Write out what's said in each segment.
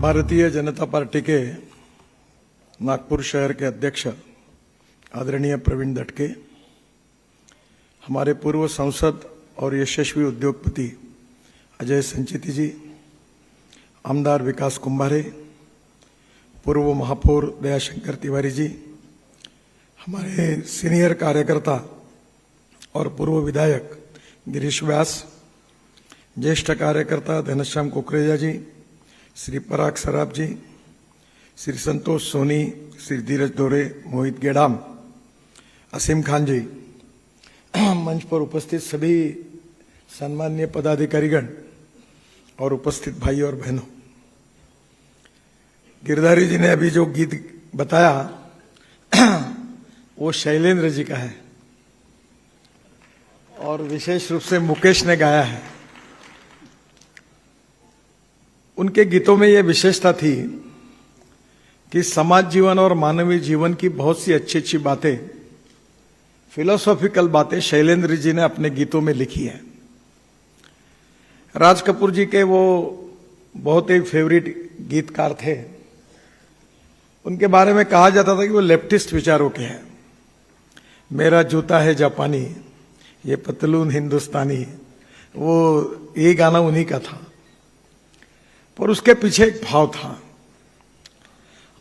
Bharatiya Janata party के नागपुर शहर के अध्यक्ष आदरणीय प्रवीण दटके, हमारे पूर्व सांसद और यशस्वी उद्योगपति अजय संचिती जी, आमदार विकास कुंभारे, पूर्व महापौर दयाशंकर तिवारी जी, हमारे सीनियर कार्यकर्ता और पूर्व विधायक गिरीश व्यास, ज्येष्ठ कार्यकर्ता घनश्याम कुकरेजा जी, श्री पराग सराफ जी, श्री संतोष सोनी, श्री धीरज दोरे, मोहित गेडाम, असीम खान जी, मंच पर उपस्थित सभी सम्माननीय पदाधिकारीगण और उपस्थित भाई और बहनों, गिरधारी जी ने अभी जो गीत बताया वो शैलेंद्र जी का है और विशेष रूप से मुकेश ने गाया है। उनके गीतों में यह विशेषता थी कि समाज जीवन और मानवीय जीवन की बहुत सी अच्छी अच्छी बातें, फिलोसॉफिकल बातें शैलेंद्र जी ने अपने गीतों में लिखी है। राज कपूर जी के वो बहुत ही फेवरेट गीतकार थे। उनके बारे में कहा जाता था कि वो लेफ्टिस्ट विचारों के हैं। मेरा जूता है जापानी, ये पतलून हिंदुस्तानी, वो ये गाना उन्हीं का था। पर उसके पीछे एक भाव था,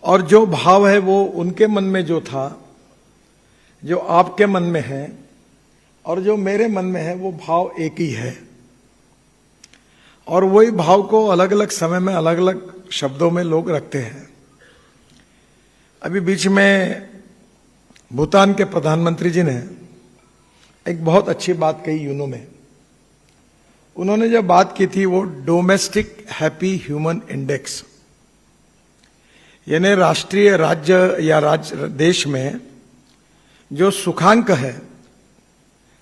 और जो भाव है वो उनके मन में जो था, जो आपके मन में है और जो मेरे मन में है, वो भाव एक ही है। और वही भाव को अलग अलग समय में अलग अलग शब्दों में लोग रखते हैं। अभी बीच में भूटान के प्रधानमंत्री जी ने एक बहुत अच्छी बात कही यूनो में। उन्होंने जो बात की थी वो डोमेस्टिक हैप्पी ह्यूमन इंडेक्स, यानी राष्ट्रीय राज्य या देश में जो सुखांक है,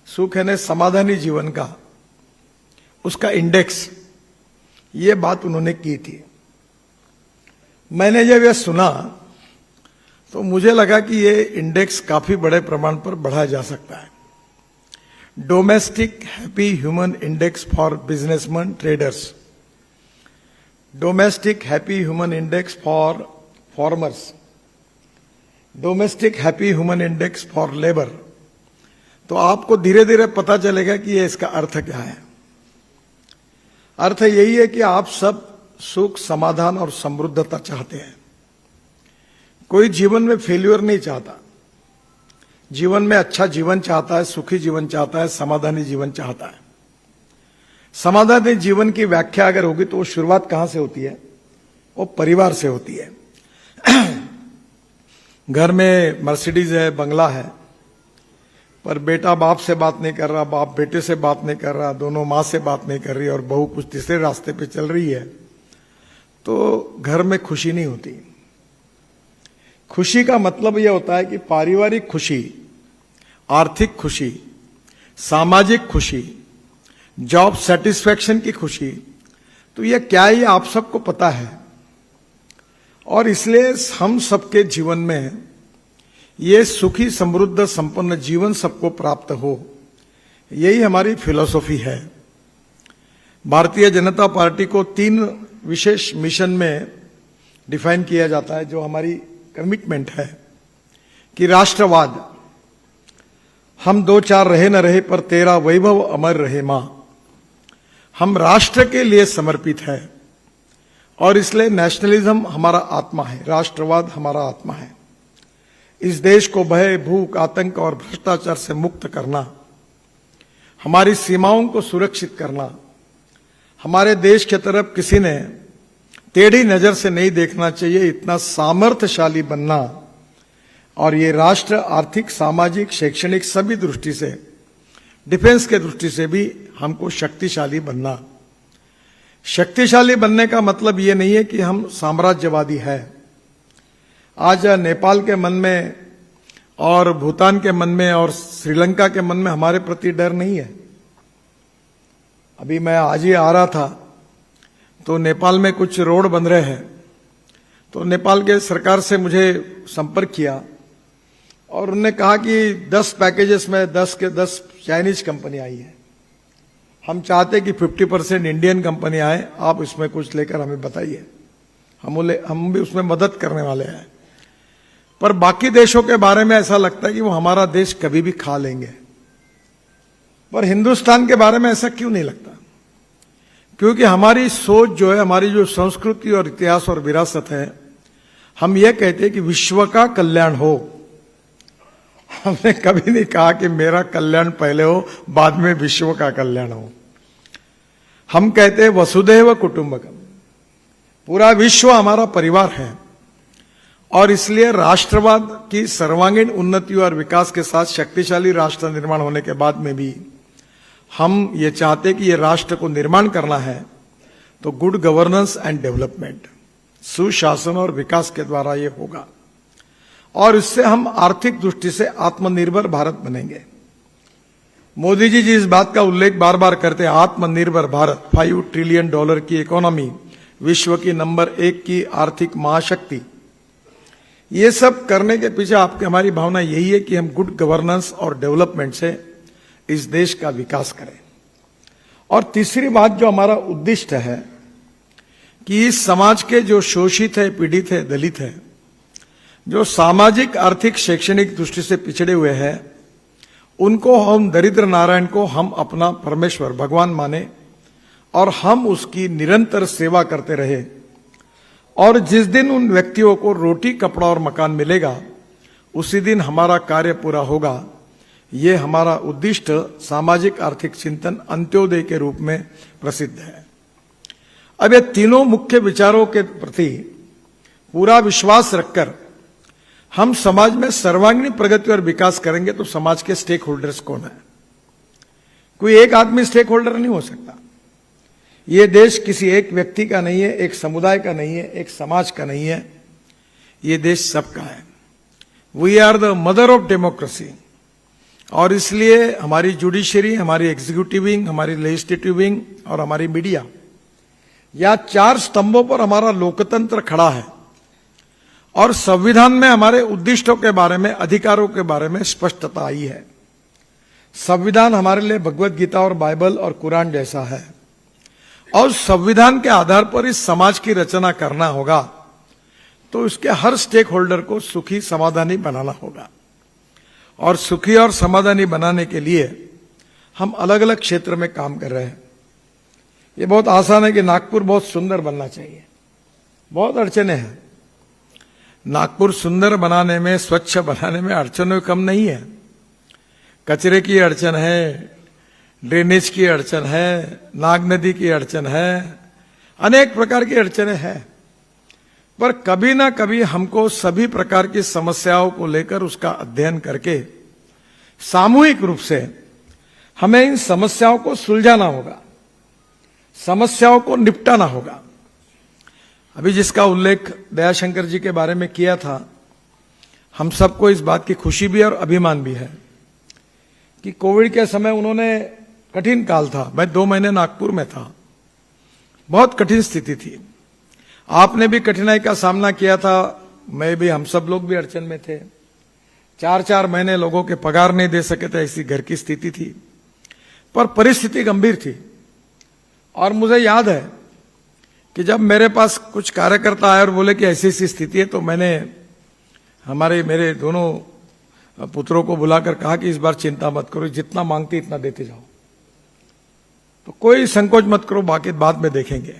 सुख है समाधानी जीवन का, उसका इंडेक्स, ये बात उन्होंने की थी। मैंने जब यह सुना तो मुझे लगा कि ये इंडेक्स काफी बड़े प्रमाण पर बढ़ाया जा सकता है। Domestic happy human index for businessman traders, domestic happy human index for farmers, domestic happy human index for labour. तो आपको धीरे धीरे पता चलेगा कि ये इसका अर्थ क्या है। अर्थ यही है कि आप सब सुख, समाधान और समृद्धता चाहते हैं। कोई जीवन में फेल्यूर नहीं चाहता, जीवन में अच्छा जीवन चाहता है, सुखी जीवन चाहता है, समाधानी जीवन चाहता है। समाधानी जीवन की व्याख्या अगर होगी तो वो शुरुआत कहां से होती है? वो परिवार से होती है। घर में मर्सिडीज है, बंगला है, पर बेटा बाप से बात नहीं कर रहा, बाप बेटे से बात नहीं कर रहा, दोनों मां से बात नहीं कर रही और बहू कुछ तीसरे रास्ते पे चल रही है, तो घर में खुशी नहीं होती। खुशी का मतलब यह होता है कि पारिवारिक खुशी, आर्थिक खुशी, सामाजिक खुशी, जॉब सेटिस्फैक्शन की खुशी, तो यह क्या है, आप सबको पता है। और इसलिए हम सबके जीवन में ये सुखी, समृद्ध, संपन्न जीवन सबको प्राप्त हो, यही हमारी फिलॉसफी है। भारतीय जनता पार्टी को 3 विशेष मिशन में डिफाइन किया जाता है, जो हमारी कमिटमेंट है कि राष्ट्रवाद, हम 2-4 रहे न रहे पर तेरा वैभव अमर रहे मां। हम राष्ट्र के लिए समर्पित है और इसलिए नेशनलिज्म हमारा आत्मा है, राष्ट्रवाद हमारा आत्मा है। इस देश को भय, भूख, आतंक और भ्रष्टाचार से मुक्त करना, हमारी सीमाओं को सुरक्षित करना, हमारे देश की तरफ किसी ने टेढ़ी नजर से नहीं देखना चाहिए, इतना सामर्थ्यशाली बनना, और ये राष्ट्र आर्थिक, सामाजिक, शैक्षणिक सभी दृष्टि से, डिफेंस के दृष्टि से भी हमको शक्तिशाली बनना। शक्तिशाली बनने का मतलब ये नहीं है कि हम साम्राज्यवादी है। आज नेपाल के मन में और भूटान के मन में और श्रीलंका के मन में हमारे प्रति डर नहीं है। अभी मैं आज ही आ रहा था तो नेपाल में कुछ रोड बन रहे हैं, तो नेपाल के सरकार से मुझे संपर्क किया और उन्होंने कहा कि 10 पैकेजेस में 10 के 10 चाइनीज कंपनी आई है। हम चाहते कि 50% इंडियन कंपनी आए, आप इसमें कुछ लेकर हमें बताइए। हम भी उसमें मदद करने वाले हैं। पर बाकी देशों के बारे में ऐसा लगता है कि वो हमारा देश कभी भी खा लेंगे, पर हिंदुस्तान के बारे में ऐसा क्यों नहीं लगता? क्योंकि हमारी सोच जो है, हमारी जो संस्कृति और इतिहास और विरासत है, हम ये कहते हैं कि विश्व का कल्याण हो। हमने कभी नहीं कहा कि मेरा कल्याण पहले हो, बाद में विश्व का कल्याण हो। हम कहते हैं वसुधैव कुटुंबकम, पूरा विश्व हमारा परिवार है। और इसलिए राष्ट्रवाद की सर्वांगीण उन्नति और विकास के साथ शक्तिशाली राष्ट्र निर्माण होने के बाद में भी हम ये चाहते कि ये राष्ट्र को निर्माण करना है तो गुड गवर्नेंस एंड डेवलपमेंट, सुशासन और विकास के द्वारा ये होगा। और इससे हम आर्थिक दृष्टि से आत्मनिर्भर भारत बनेंगे। मोदी जी इस बात का उल्लेख बार बार करते हैं, आत्मनिर्भर भारत, $5 ट्रिलियन की इकोनॉमी, विश्व की नंबर 1 की आर्थिक महाशक्ति। ये सब करने के पीछे आपकी हमारी भावना यही है कि हम गुड गवर्नेंस और डेवलपमेंट से इस देश का विकास करें। और तीसरी बात जो हमारा उद्दिष्ट है कि इस समाज के जो शोषित है, पीड़ित है, दलित है, जो सामाजिक, आर्थिक, शैक्षणिक दृष्टि से पिछड़े हुए हैं, उनको हम दरिद्र नारायण को हम अपना परमेश्वर भगवान माने और हम उसकी निरंतर सेवा करते रहे। और जिस दिन उन व्यक्तियों को रोटी, कपड़ा और मकान मिलेगा, उसी दिन हमारा कार्य पूरा होगा। ये हमारा उद्दिष्ट सामाजिक आर्थिक चिंतन अंत्योदय के रूप में प्रसिद्ध है। अब ये तीनों मुख्य विचारों के प्रति पूरा विश्वास रखकर हम समाज में सर्वांगीण प्रगति और विकास करेंगे तो समाज के स्टेक होल्डर्स कौन है? कोई एक आदमी स्टेक होल्डर नहीं हो सकता। ये देश किसी एक व्यक्ति का नहीं है, एक समुदाय का नहीं है, एक समाज का नहीं है, ये देश सबका है। We are the mother of democracy. और इसलिए हमारी जुडिशरी, हमारी एग्जीक्यूटिव विंग, हमारी लेजिस्लेटिव विंग और हमारी मीडिया, या 4 स्तंभों पर हमारा लोकतंत्र खड़ा है। और संविधान में हमारे उद्दिष्टों के बारे में, अधिकारों के बारे में स्पष्टता आई है। संविधान हमारे लिए भगवत गीता और बाइबल और कुरान जैसा है। और संविधान के आधार पर इस समाज की रचना करना होगा तो इसके हर स्टेक होल्डर को सुखी, समाधानी बनाना होगा। और सुखी और समाधानी बनाने के लिए हम अलग अलग क्षेत्र में काम कर रहे हैं। ये बहुत आसान है कि नागपुर बहुत सुंदर बनना चाहिए, बहुत अड़चने हैं। नागपुर सुंदर बनाने में, स्वच्छ बनाने में अड़चनें कम नहीं है। कचरे की अड़चन है, ड्रेनेज की अड़चन है, नाग नदी की अड़चन है, अनेक प्रकार की अड़चनें हैं। पर कभी ना कभी हमको सभी प्रकार की समस्याओं को लेकर उसका अध्ययन करके सामूहिक रूप से हमें इन समस्याओं को सुलझाना होगा, समस्याओं को निपटाना होगा। अभी जिसका उल्लेख दयाशंकर जी के बारे में किया था, हम सबको इस बात की खुशी भी और अभिमान भी है कि कोविड के समय उन्होंने, कठिन काल था, मैं 2 महीने नागपुर में था, बहुत कठिन स्थिति थी। आपने भी कठिनाई का सामना किया था, मैं भी, हम सब लोग भी अड़चन में थे। 4-4 महीने लोगों के पगार नहीं दे सके थे, ऐसी घर की स्थिति थी। पर परिस्थिति गंभीर थी। और मुझे याद है कि जब मेरे पास कुछ कार्यकर्ता आए और बोले कि ऐसी ऐसी स्थिति है, तो मैंने मेरे दोनों पुत्रों को बुलाकर कहा कि इस बार चिंता मत करो, जितना मांगते इतना देते जाओ, तो कोई संकोच मत करो, बाकी बाद में देखेंगे।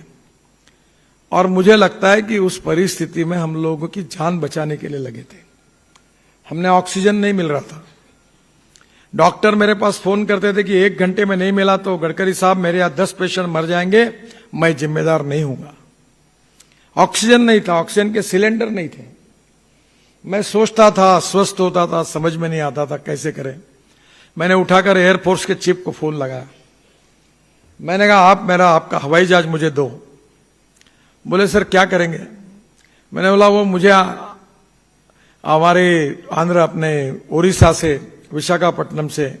और मुझे लगता है कि उस परिस्थिति में हम लोगों की जान बचाने के लिए लगे थे। हमने ऑक्सीजन नहीं मिल रहा था, डॉक्टर मेरे पास फोन करते थे कि 1 घंटे में नहीं मिला तो गडकरी साहब मेरे यहां 10 पेशेंट मर जाएंगे, मैं जिम्मेदार नहीं हूंगा। ऑक्सीजन नहीं था, ऑक्सीजन के सिलेंडर नहीं थे। मैं सोचता था, स्वस्थ होता था, समझ में नहीं आता था कैसे करें। मैंने उठाकर एयरफोर्स के चीफ को फोन लगाया। मैंने कहा आपका हवाई जहाज मुझे दो। बोले सर क्या करेंगे? मैंने बोला वो मुझे हमारे आंध्र, अपने ओडिशा से, विशाखापट्टनम से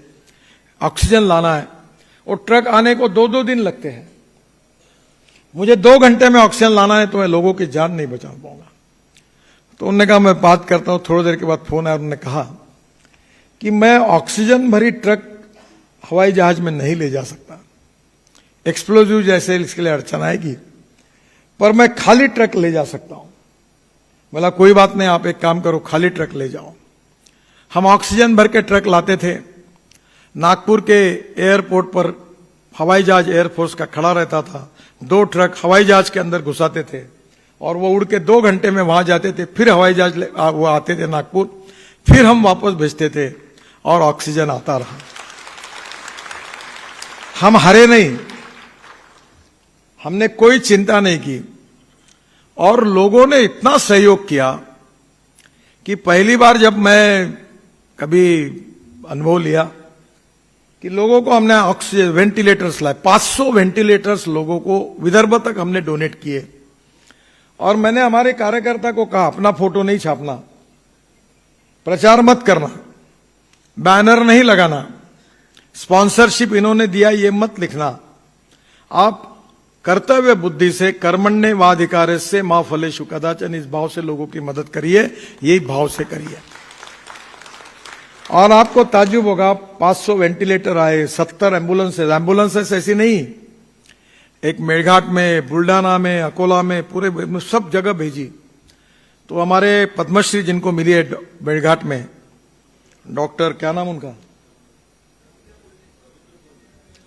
ऑक्सीजन लाना है और ट्रक आने को 2-2 दिन लगते हैं। मुझे 2 घंटे में ऑक्सीजन लाना है तो मैं लोगों की जान नहीं बचा पाऊंगा। तो उन्होंने कहा मैं बात करता हूं। थोड़ी देर के बाद फोन आया, उन्होंने कहा कि मैं ऑक्सीजन भरी ट्रक हवाई जहाज में नहीं ले जा सकता, एक्सप्लोजिव जैसे इसके लिए अड़चन आएगी। पर मैं खाली ट्रक ले जा सकता हूं। बोला कोई बात नहीं, आप एक काम करो, खाली ट्रक ले जाओ। हम ऑक्सीजन भर के ट्रक लाते थे। नागपुर के एयरपोर्ट पर हवाई जहाज एयरफोर्स का खड़ा रहता था, 2 ट्रक हवाई जहाज के अंदर घुसाते थे और वो उड़ के 2 घंटे में वहां जाते थे। फिर हवाई जहाज वो आते थे नागपुर, फिर हम वापस भेजते थे और ऑक्सीजन आता रहा। हम हारे नहीं, हमने कोई चिंता नहीं की और लोगों ने इतना सहयोग किया कि पहली बार जब मैं कभी अनुभव लिया कि लोगों को हमने ऑक्सीजन वेंटिलेटर्स लाए, 500 वेंटिलेटर्स लोगों को विदर्भ तक हमने डोनेट किए। और मैंने हमारे कार्यकर्ता को कहा, अपना फोटो नहीं छापना, प्रचार मत करना, बैनर नहीं लगाना, स्पॉन्सरशिप इन्होंने दिया ये मत लिखना, आप कर्तव्य बुद्धि से कर्मण्येवाधिकारस्य से मां फलेषु कदाचन, इस भाव से लोगों की मदद करिए, यही भाव से करिए। और आपको ताज्जुब होगा, 500 वेंटिलेटर आए, 70 एम्बुलेंसेस ऐसी नहीं, एक मेरघाट में, बुल्डाना में, अकोला में, पूरे सब जगह भेजी। तो हमारे पद्मश्री जिनको मिली है मेरघाट में, डॉक्टर क्या नाम उनका,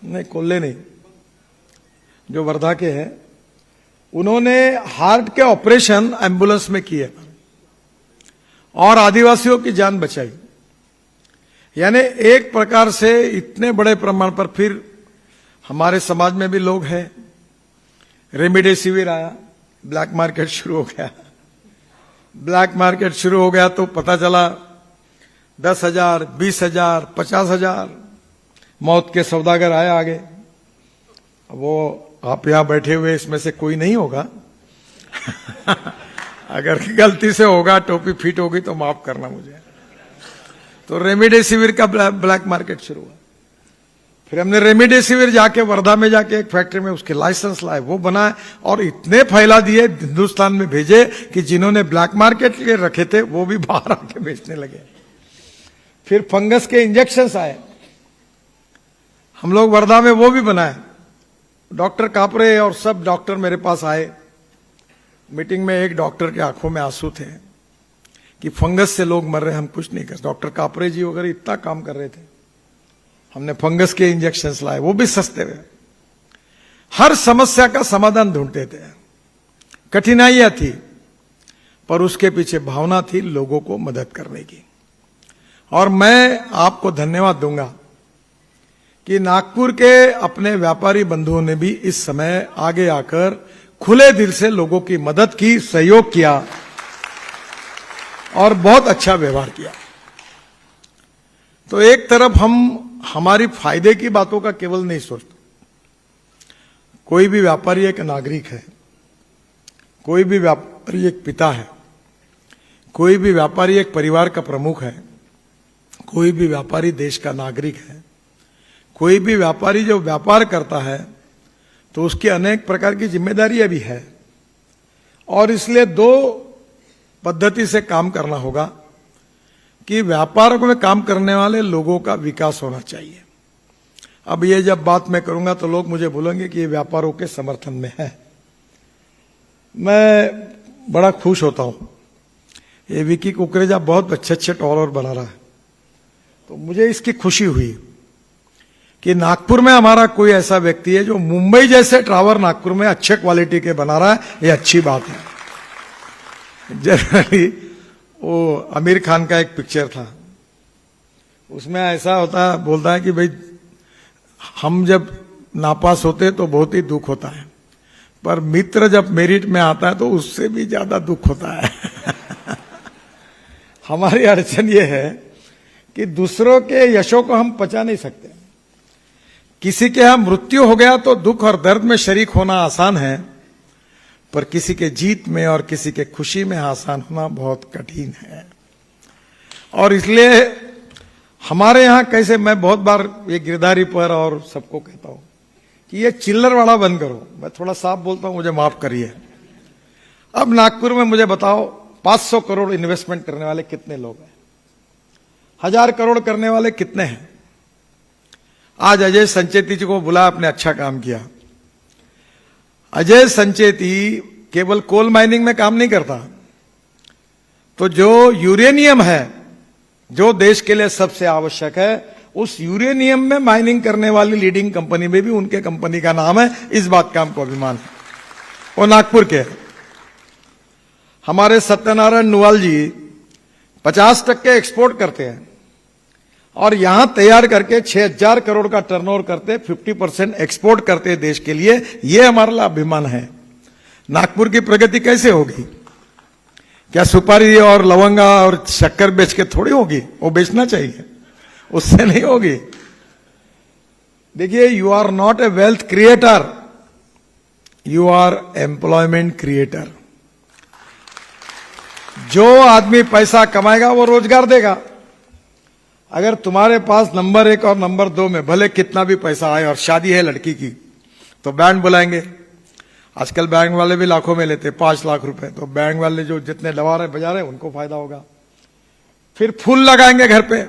नहीं कोल्ले नहीं, जो वर्धा के हैं, उन्होंने हार्ट के ऑपरेशन एम्बुलेंस में किए और आदिवासियों की जान बचाई। यानी एक प्रकार से इतने बड़े प्रमाण पर फिर हमारे समाज में भी लोग हैं। रेमडेसिविर आया, ब्लैक मार्केट शुरू हो गया। ब्लैक मार्केट शुरू हो गया तो पता चला 10,000, 20,000, 50,000 मौत के सौदागर आए आगे। वो आप यहां बैठे हुए इसमें से कोई नहीं होगा अगर गलती से होगा, टोपी फिट होगी तो माफ करना मुझे। तो रेमडेसिविर का ब्लैक मार्केट शुरू हुआ। फिर हमने रेमडेसिविर जाके वर्धा में जाके एक फैक्ट्री में उसके लाइसेंस लाए, वो बनाए और इतने फैला दिए, हिंदुस्तान में भेजे कि जिन्होंने ब्लैक मार्केट के रखे थे वो भी बाहर आके बेचने लगे। फिर फंगस के इंजेक्शन आए, हम लोग वर्धा में वो भी बनाए। डॉक्टर कापरे और सब डॉक्टर मेरे पास आए। मीटिंग में एक डॉक्टर के आंखों में आंसू थे कि फंगस से लोग मर रहे, हम कुछ नहीं कर। डॉक्टर कापरे जी वगैरह इतना काम कर रहे थे। हमने फंगस के इंजेक्शंस लाए, वो भी सस्ते हुए। हर समस्या का समाधान ढूंढते थे। कठिनाइयां थी पर उसके पीछे भावना थी लोगों को मदद करने की। और मैं आपको धन्यवाद दूंगा कि नागपुर के अपने व्यापारी बंधुओं ने भी इस समय आगे आकर खुले दिल से लोगों की मदद की, सहयोग किया और बहुत अच्छा व्यवहार किया। तो एक तरफ हम हमारी फायदे की बातों का केवल नहीं सोचते। कोई भी व्यापारी एक नागरिक है, कोई भी व्यापारी एक पिता है, कोई भी व्यापारी एक परिवार का प्रमुख है, कोई भी व्यापारी देश का नागरिक है। कोई भी व्यापारी जो व्यापार करता है तो उसकी अनेक प्रकार की जिम्मेदारियां भी है और इसलिए 2 पद्धति से काम करना होगा कि व्यापार में काम करने वाले लोगों का विकास होना चाहिए। अब ये जब बात मैं करूंगा तो लोग मुझे बोलेंगे कि ये व्यापारों के समर्थन में है। मैं बड़ा खुश होता हूं। ये विकी कुकरेजा बहुत अच्छे टॉलर बना रहा है, तो मुझे इसकी खुशी हुई कि नागपुर में हमारा कोई ऐसा व्यक्ति है जो मुंबई जैसे टावर नागपुर में अच्छे क्वालिटी के बना रहा है। ये अच्छी बात है। जनरली वो आमिर खान का एक पिक्चर था, उसमें ऐसा होता बोलता है कि भाई हम जब नापास होते तो बहुत ही दुख होता है, पर मित्र जब मेरिट में आता है तो उससे भी ज्यादा दुख होता है हमारी अड़चन ये है कि दूसरों के यशों को हम पचा नहीं सकते। किसी के यहां मृत्यु हो गया तो दुख और दर्द में शरीक होना आसान है, पर किसी के जीत में और किसी के खुशी में आसान होना बहुत कठिन है। और इसलिए हमारे यहां कैसे, मैं बहुत बार ये गिरधारी पर और सबको कहता हूं कि ये चिल्लर वाला बंद करो। मैं थोड़ा साफ बोलता हूं, मुझे माफ करिए। अब नागपुर में मुझे बताओ 500 करोड़ इन्वेस्टमेंट करने वाले कितने लोग हैं? 1000 करोड़ करने वाले कितने हैं? आज अजय संचेती जी को बुलाया, आपने अच्छा काम किया। अजय संचेती केवल कोल माइनिंग में काम नहीं करता। तो जो यूरेनियम है, जो देश के लिए सबसे आवश्यक है, उस यूरेनियम में माइनिंग करने वाली लीडिंग कंपनी में भी उनके कंपनी का नाम है। इस बात का हमको अभिमान है। वो नागपुर के हमारे सत्यनारायण नुवाल जी 50% एक्सपोर्ट करते हैं और यहां तैयार करके 6,000 करोड़ का टर्नओवर करते, 50% एक्सपोर्ट करते देश के लिए। यह हमारा लिए अभिमान है। नागपुर की प्रगति कैसे होगी? क्या सुपारी और लवंगा और शक्कर बेच के थोड़ी होगी? वो बेचना चाहिए, उससे नहीं होगी। देखिए, you are not a wealth creator, you are employment creator. जो आदमी पैसा कमाएगा वो रोजगार देगा। अगर तुम्हारे पास नंबर 1 और नंबर 2 में भले कितना भी पैसा आए और शादी है लड़की की, तो बैंड बुलाएंगे। आजकल बैंड वाले भी लाखों में लेते, 5 लाख रुपए। तो बैंड वाले जो जितने लगा रहे बजा रहे उनको फायदा होगा। फिर फूल लगाएंगे घर पे,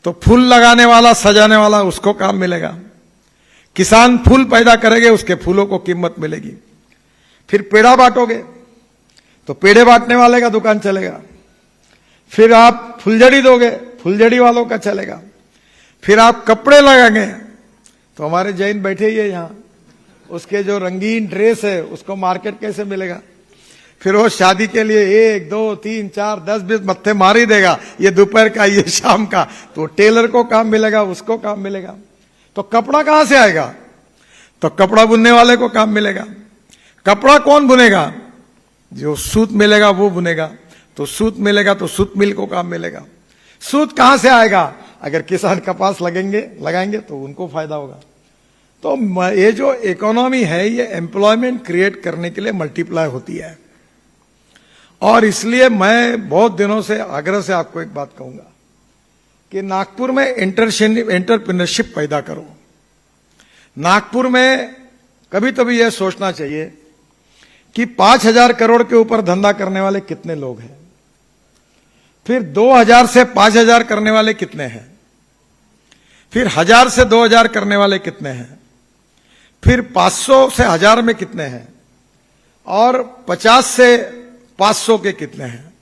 तो फूल लगाने वाला, सजाने वाला, उसको काम मिलेगा। किसान फूल पैदा करेंगे, उसके फूलों को कीमत मिलेगी। फिर पेड़ा बांटोगे तो पेड़े बांटने वाले का दुकान चलेगा। फिर आप फुलझड़ी दोगे, फुलझड़ी वालों का चलेगा। फिर आप कपड़े लगाएंगे तो हमारे जैन बैठे ही है यहां, उसके जो रंगीन ड्रेस है उसको मार्केट कैसे मिलेगा? फिर वो शादी के लिए 1, 2, 3, 4, 10, 20 मत्थे मार ही देगा, ये दोपहर का, ये शाम का। तो टेलर को काम मिलेगा, उसको काम मिलेगा। तो कपड़ा कहां से आएगा? तो कपड़ा बुनने वाले को काम मिलेगा। कपड़ा कौन बुनेगा? जो सूत मिलेगा वो बुनेगा। तो सूत मिलेगा तो सूत मिल को काम मिलेगा। सूत कहां से आएगा? अगर किसान कपास लगाएंगे तो उनको फायदा होगा। तो ये जो इकोनॉमी है, ये एम्प्लॉयमेंट क्रिएट करने के लिए मल्टीप्लाई होती है। और इसलिए मैं बहुत दिनों से आग्रह से आपको एक बात कहूंगा कि नागपुर में एंटरप्रेन्योरशिप पैदा करो। नागपुर में कभी तो भी यह सोचना चाहिए कि 5,000 करोड़ के ऊपर धंधा करने वाले कितने लोग हैं, फिर 2,000 से 5,000 करने वाले कितने हैं, फिर 1,000 से 2,000 करने वाले कितने हैं, फिर 500 से 1,000 में कितने हैं, और 50 से 500 के कितने हैं।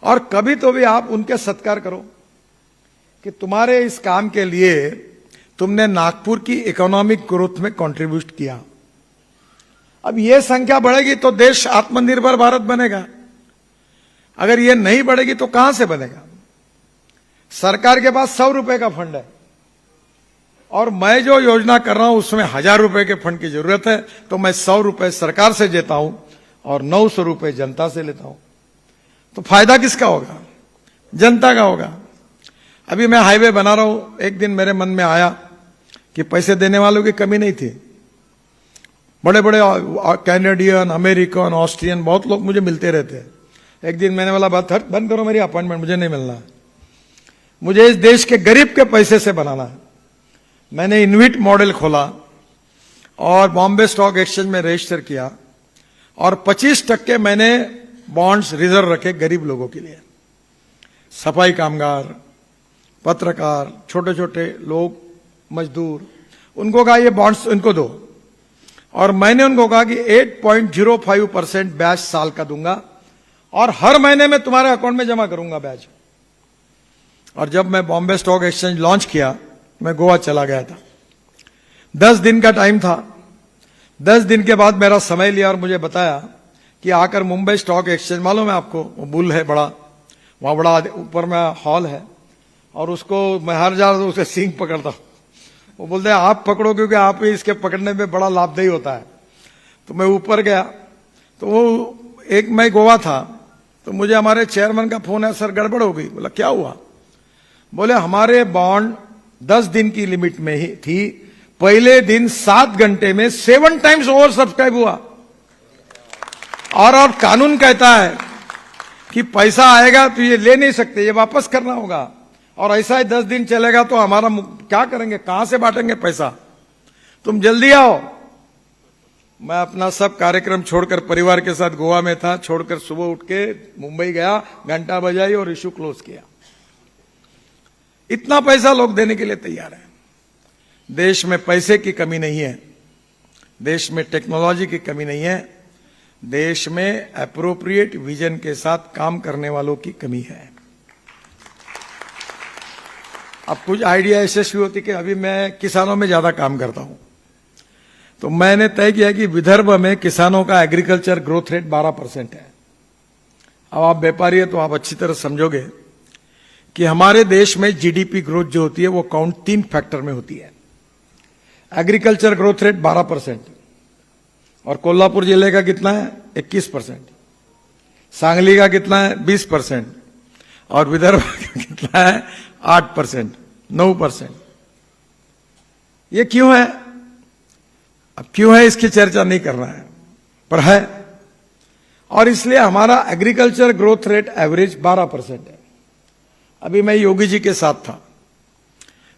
और कभी तो भी आप उनके सत्कार करो कि तुम्हारे इस काम के लिए तुमने नागपुर की इकोनॉमिक ग्रोथ में कंट्रीब्यूट किया। अब यह संख्या बढ़ेगी तो देश आत्मनिर्भर भारत बनेगा। अगर यह नहीं बढ़ेगी तो कहां से बनेगा? सरकार के पास 100 रुपए का फंड है और मैं जो योजना कर रहा हूं उसमें 1,000 रुपए के फंड की जरूरत है, तो मैं 100 रुपए सरकार से देता हूं और 900 रुपए जनता से लेता हूं। तो फायदा किसका होगा? जनता का होगा। अभी मैं हाईवे बना रहा हूं, एक दिन मेरे मन में आया कि पैसे देने वालों की कमी नहीं थी। बड़े बड़े कैनेडियन, अमेरिकन, ऑस्ट्रियन बहुत लोग मुझे मिलते रहते हैं। एक दिन मैंने बोला, बात बंद करो मेरी अपॉइंटमेंट, मुझे नहीं मिलना है, मुझे इस देश के गरीब के पैसे से बनाना है। मैंने इन्विट मॉडल खोला और बॉम्बे स्टॉक एक्सचेंज में रजिस्टर किया और 25% मैंने बॉन्ड्स रिजर्व रखे गरीब लोगों के लिए। सफाई कामगार, पत्रकार, छोटे छोटे लोग, मजदूर, उनको कहा ये बॉन्ड्स इनको दो। और मैंने उनको कहा कि 8.05% ब्याज साल का दूंगा और हर महीने में तुम्हारे अकाउंट में जमा करूंगा ब्याज। और जब मैं बॉम्बे स्टॉक एक्सचेंज लॉन्च किया, मैं गोवा चला गया था। 10 दिन का टाइम था। 10 दिन के बाद मेरा समय लिया और मुझे बताया कि आकर मुंबई स्टॉक एक्सचेंज, मालूम है आपको, वो बुल है बड़ा, वहां बड़ा ऊपर में हॉल है और उसको मैं हर जा उसे सींग पकड़ता हूं। वो बोलते हैं आप पकड़ो क्योंकि आप ही इसके पकड़ने में बड़ा लाभदायी होता है। तो मैं ऊपर गया तो वो एक, मैं गोवा था तो मुझे हमारे चेयरमैन का फोन है, सर गड़बड़ हो गई। बोला क्या हुआ? बोले हमारे बॉन्ड 10 दिन की लिमिट में ही थी, पहले दिन 7 घंटे में 7 टाइम्स ओवर सब्सक्राइब हुआ। और अब कानून कहता है कि पैसा आएगा तो ये ले नहीं सकते, ये वापस करना होगा। और ऐसा ही 10 दिन चलेगा तो हमारा क्या करेंगे, कहां से बांटेंगे पैसा? तुम जल्दी आओ। मैं अपना सब कार्यक्रम छोड़कर परिवार के साथ गोवा में था, छोड़कर सुबह उठ के मुंबई गया, घंटा बजाई और इशू क्लोज किया। इतना पैसा लोग देने के लिए तैयार है। देश में पैसे की कमी नहीं है, देश में टेक्नोलॉजी की कमी नहीं है, देश में एप्रोप्रिएट विजन के साथ काम करने वालों की कमी है। अब कुछ आइडिया यशस्वी होती कि अभी मैं किसानों में ज्यादा काम करता हूं, तो मैंने तय किया कि विदर्भ में किसानों का एग्रीकल्चर ग्रोथ रेट 12% है। अब आप व्यापारी है तो आप अच्छी तरह समझोगे कि हमारे देश में जीडीपी ग्रोथ जो होती है वो काउंट 3 फैक्टर में होती है। एग्रीकल्चर ग्रोथ रेट 12% और कोल्हापुर जिले का कितना है 21%, सांगली का कितना है 20% और विदर्भ का कितना है 8%, 9%। ये क्यों है? अब क्यों है इसकी चर्चा नहीं करना है, पर है। और इसलिए हमारा एग्रीकल्चर ग्रोथ रेट एवरेज 12% है। अभी मैं योगी जी के साथ था,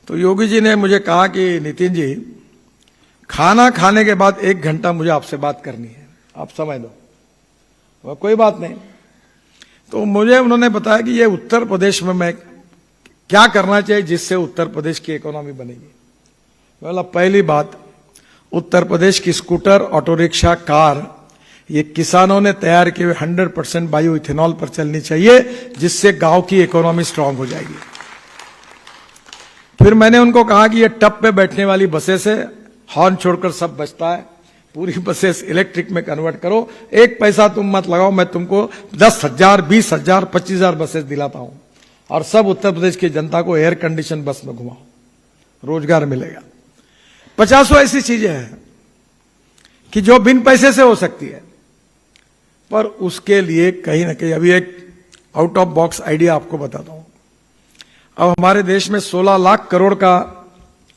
तो योगी जी ने मुझे कहा कि नितिन जी, खाना खाने के बाद 1 घंटा मुझे आपसे बात करनी है, आप समय दो। तो कोई बात नहीं। तो मुझे उन्होंने बताया कि ये उत्तर प्रदेश में मैं क्या करना चाहिए जिससे उत्तर प्रदेश की इकोनॉमी बनेगी। बोला पहली बात, उत्तर प्रदेश की स्कूटर, ऑटो रिक्शा, कार ये किसानों ने तैयार किए हुए 100% बायो इथेनॉल पर चलनी चाहिए, जिससे गांव की इकोनॉमी स्ट्रांग हो जाएगी। फिर मैंने उनको कहा कि ये टप पे बैठने वाली बसेस है, हॉर्न छोड़कर सब बचता है, पूरी बसेस इलेक्ट्रिक में कन्वर्ट करो, 1 पैसा तुम मत लगाओ, मैं तुमको 10,000, 20,000, 25,000 बसेस दिलाता हूं और सब उत्तर प्रदेश की जनता को एयर कंडीशन बस में घुमाओ, रोजगार मिलेगा। 50 ऐसी चीजें हैं कि जो बिन पैसे से हो सकती है, पर उसके लिए कहीं ना कहीं अभी एक आउट ऑफ बॉक्स आइडिया आपको बताता हूं। अब हमारे देश में 16 लाख करोड़ का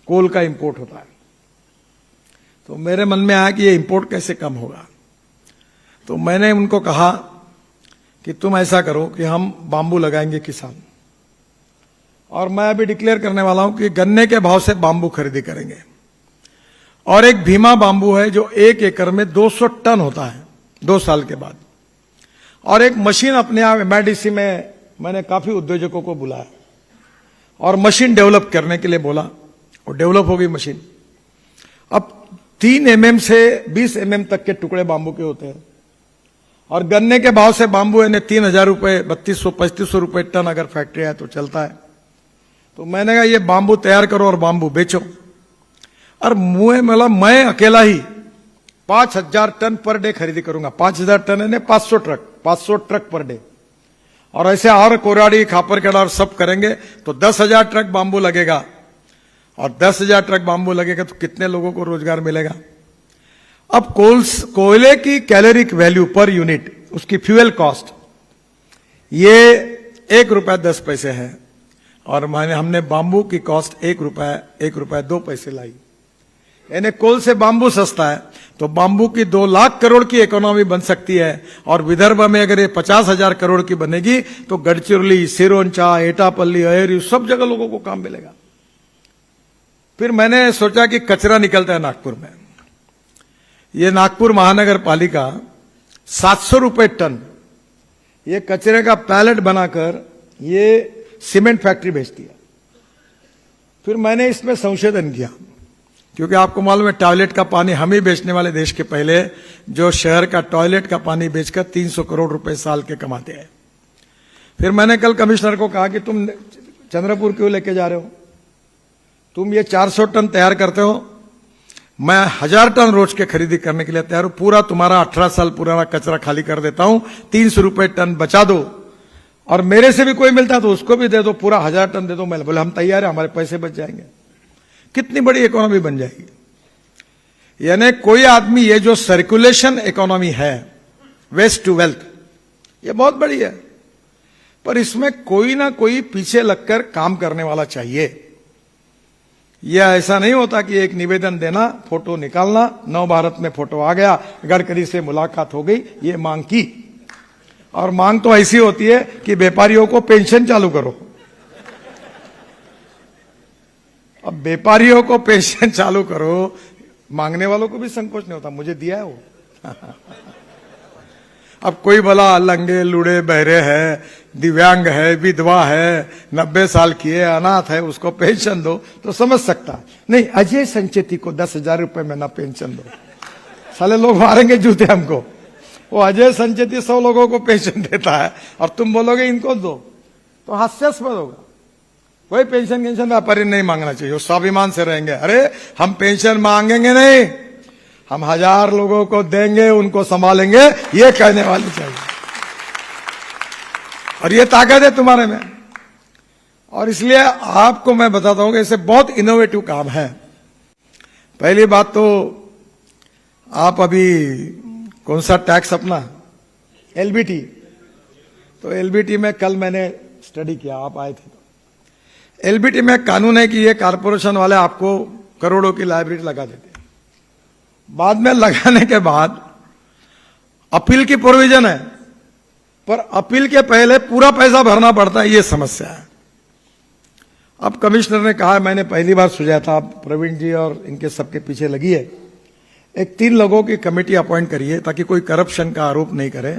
कोल का इंपोर्ट होता है, तो मेरे मन में आया कि ये इंपोर्ट कैसे कम होगा। तो मैंने उनको कहा कि तुम ऐसा करो कि हम बांबू लगाएंगे किसान, और मैं अभी डिक्लेयर करने वाला हूं कि गन्ने के भाव से बांबू खरीदी करेंगे। और एक भीमा बांबू है जो 1 एकड़ में 200 टन होता है 2 साल के बाद। और एक मशीन अपने आप एमआईडीसी में मैंने काफी उद्योजकों को बुलाया और मशीन डेवलप करने के लिए बोला, और डेवलप हो गई मशीन। अब 3 mm से 20 mm तक के टुकड़े बांबू के होते हैं, और गन्ने के भाव से बांबू यानी 3,000 रुपए, 3200-3500 रुपए टन अगर फैक्ट्री है तो चलता है। तो मैंने कहा ये बांबू तैयार करो और बांबू बेचो। और मुझे मतलब मैं अकेला ही 5,000 टन पर डे खरीदी करूंगा। 5,000 टन है 500 ट्रक पर डे। और ऐसे और कोराड़ी, खापरखेड़ा और सब करेंगे तो 10,000 ट्रक बांबू लगेगा, और 10,000 ट्रक बांबू लगेगा तो कितने लोगों को रोजगार मिलेगा। अब कोयले की कैलोरिक वैल्यू पर यूनिट, उसकी फ्यूल कॉस्ट ये ₹1.10 है, और हमने बांबू की कॉस्ट ₹1.02 लाई। यानी कोल से बांबू सस्ता है, तो बांबू की 2 लाख करोड़ की इकोनॉमी बन सकती है। और विदर्भ में अगर ये 50,000 करोड़ की बनेगी तो गढ़चिरौली, सिरोंचा, एटापल्ली, अहेरी सब जगह लोगों को काम मिलेगा। फिर मैंने सोचा कि कचरा निकलता है नागपुर में, ये नागपुर महानगर पालिका 700 रुपए टन ये कचरे का पैलेट बनाकर ये सीमेंट फैक्ट्री भेजती है। फिर मैंने इसमें संशोधन किया, क्योंकि आपको मालूम है टॉयलेट का पानी हम ही बेचने वाले देश के पहले, जो शहर का टॉयलेट का पानी बेचकर 300 करोड़ रुपए साल के कमाते हैं। फिर मैंने कल कमिश्नर को कहा कि तुम चंद्रपुर क्यों लेके जा रहे हो, तुम ये 400 टन तैयार करते हो, मैं 1000 टन रोज के खरीदी करने के लिए तैयार हूं, पूरा तुम्हारा 18 साल पुराना कचरा खाली कर देता हूं, 300 रुपए टन बचा दो, और मेरे से भी कोई मिलता तो उसको भी दे दो, पूरा 1000 टन दे दो। मैं बोले हम तैयार है, हमारे पैसे बच जाएंगे। कितनी बड़ी इकोनॉमी बन जाएगी। यानी कोई आदमी, ये जो सर्कुलेशन इकोनॉमी है, वेस्ट टू वेल्थ, ये बहुत बड़ी है, पर इसमें कोई ना कोई पीछे लगकर काम करने वाला चाहिए। यह ऐसा नहीं होता कि एक निवेदन देना, फोटो निकालना, नव भारत में फोटो आ गया, गडकरी से मुलाकात हो गई, ये मांग की। और मांग तो ऐसी होती है कि व्यापारियों को पेंशन चालू करो। अब व्यापारियों को पेंशन चालू करो, मांगने वालों को भी संकोच नहीं होता, मुझे दिया है वो। अब कोई भला लंगे, लूड़े, बहरे है, दिव्यांग है, विधवा है, 90 साल की है, अनाथ है, उसको पेंशन दो तो समझ सकता है। नहीं, अजय संचेती को 10,000 रुपए में ना पेंशन दो, साले लोग मारेंगे जूते हमको। वो अजय संचेती 100 लोगों को पेंशन देता है और तुम बोलोगे इनको दो, तो हास्यास्पद होगा। कोई पेंशन व्यापारी नहीं मांगना चाहिए, वो स्वाभिमान से रहेंगे। अरे हम पेंशन मांगेंगे नहीं, हम 1000 लोगों को देंगे, उनको संभालेंगे, ये कहने वाली चाहिए। और ये ताकत है तुम्हारे में। और इसलिए आपको मैं बताता हूं कि ऐसे बहुत इनोवेटिव काम है। पहली बात तो आप अभी कौन सा टैक्स अपना एलबीटी, तो एलबीटी में कल मैंने स्टडी किया, आप आए थे। तो एलबीटी में कानून है कि ये कारपोरेशन वाले आपको करोड़ों की लाइब्रेरी लगा देते हैं। बाद में लगाने के बाद अपील की प्रोविजन है, पर अपील के पहले पूरा पैसा भरना पड़ता है, ये समस्या है। अब कमिश्नर ने कहा, मैंने पहली बार सुझाया था, प्रवीण जी और इनके सबके पीछे लगी है, एक 3 लोगों की कमेटी अपॉइंट करिए ताकि कोई करप्शन का आरोप नहीं करे।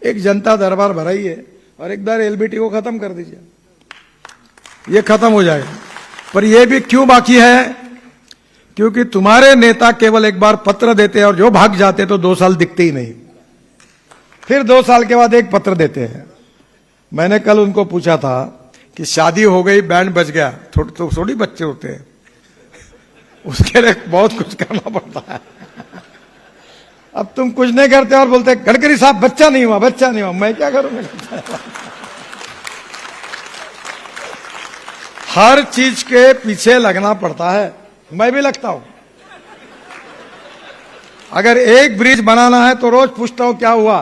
एक जनता दरबार भराइए और एक बार एलबीटी को खत्म कर दीजिए, ये खत्म हो जाएगा। पर यह भी क्यों बाकी है? क्योंकि तुम्हारे नेता केवल एक बार पत्र देते हैं और जो भाग जाते तो 2 साल दिखते ही नहीं, फिर 2 साल के बाद एक पत्र देते हैं। मैंने कल उनको पूछा था कि शादी हो गई, बैंड बज गया, थोड़ी बच्चे होते हैं, उसके लिए बहुत कुछ करना पड़ता है। अब तुम कुछ नहीं करते और बोलते गडकरी साहब बच्चा नहीं हुआ, बच्चा नहीं हुआ, मैं क्या करूंगा? हर चीज के पीछे लगना पड़ता है, मैं भी लगता हूं। अगर एक ब्रिज बनाना है तो रोज पूछता हूं क्या हुआ।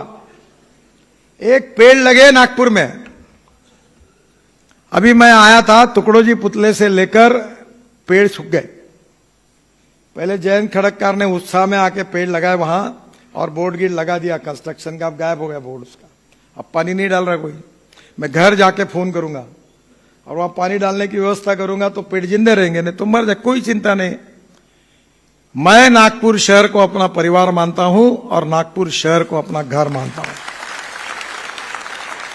एक पेड़ लगे नागपुर में, अभी मैं आया था, टुकड़ों जी पुतले से लेकर पेड़ सूख गए। पहले जयंत खड़गकार ने उत्साह में आके पेड़ लगाए वहां और बोर्ड गिर लगा दिया कंस्ट्रक्शन का, अब गायब हो गया बोर्ड उसका। अब पानी नहीं डाल रहा कोई। मैं घर जाके फोन करूंगा और वहां पानी डालने की व्यवस्था करूंगा तो पेड़ जिंदे रहेंगे, नहीं तो मर जाए, कोई चिंता नहीं। मैं नागपुर शहर को अपना परिवार मानता हूं और नागपुर शहर को अपना घर मानता हूं।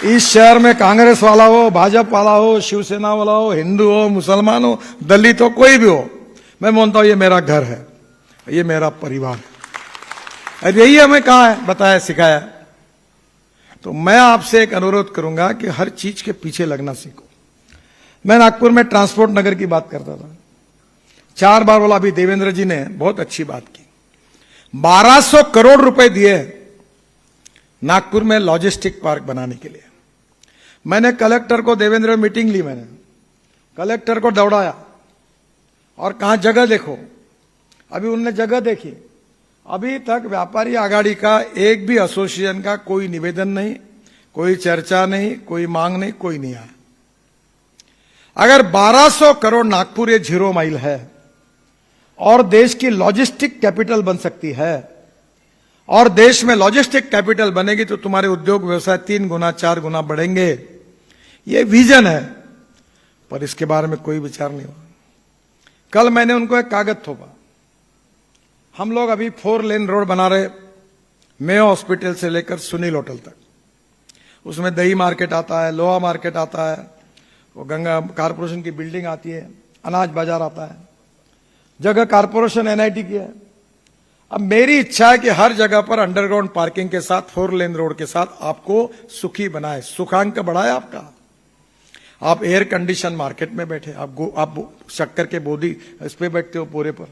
इस शहर में कांग्रेस वाला हो, भाजपा वाला हो, शिवसेना वाला हो, हिंदू हो, मुसलमान हो, दलित हो, कोई भी हो, मैं मानता हूं ये मेरा घर है, ये मेरा परिवार है। और यही हमें कहा है, बताया, सिखाया। तो मैं आपसे एक अनुरोध करूंगा कि हर चीज के पीछे लगना सीखो। मैं नागपुर में ट्रांसपोर्ट नगर की बात करता था, 4 बार बोला। अभी देवेंद्र जी ने बहुत अच्छी बात की, 1200 करोड़ रुपए दिए नागपुर में लॉजिस्टिक पार्क बनाने के लिए। मैंने कलेक्टर को, देवेंद्र में मीटिंग ली, मैंने कलेक्टर को दौड़ाया और कहा जगह देखो। अभी उनने जगह देखी, अभी तक व्यापारी आघाड़ी का एक भी एसोसिएशन का कोई निवेदन नहीं, कोई चर्चा नहीं, कोई मांग नहीं, कोई नहीं आया। अगर 1200 करोड़ नागपुर ये 0 माइल है और देश की लॉजिस्टिक कैपिटल बन सकती है, और देश में लॉजिस्टिक कैपिटल बनेगी तो तुम्हारे उद्योग व्यवसाय 3 गुना 4 गुना बढ़ेंगे। ये विजन है, पर इसके बारे में कोई विचार नहीं हुआ। कल मैंने उनको एक कागज थोपा। हम लोग अभी 4 लेन रोड बना रहे, मेयो हॉस्पिटल से लेकर सुनील होटल तक। उसमें दही मार्केट आता है, लोहा मार्केट आता है, वो गंगा कारपोरेशन की बिल्डिंग आती है, अनाज बाजार आता है, जगह कारपोरेशन एनआईटी की है। अब मेरी इच्छा है कि हर जगह पर अंडरग्राउंड पार्किंग के साथ 4 लेन रोड के साथ आपको सुखी बनाए, सुखांक बढ़ाए आपका। आप एयर कंडीशन मार्केट में बैठे, आप शक्कर के बोदी इस पे बैठते हो, बोरे पर,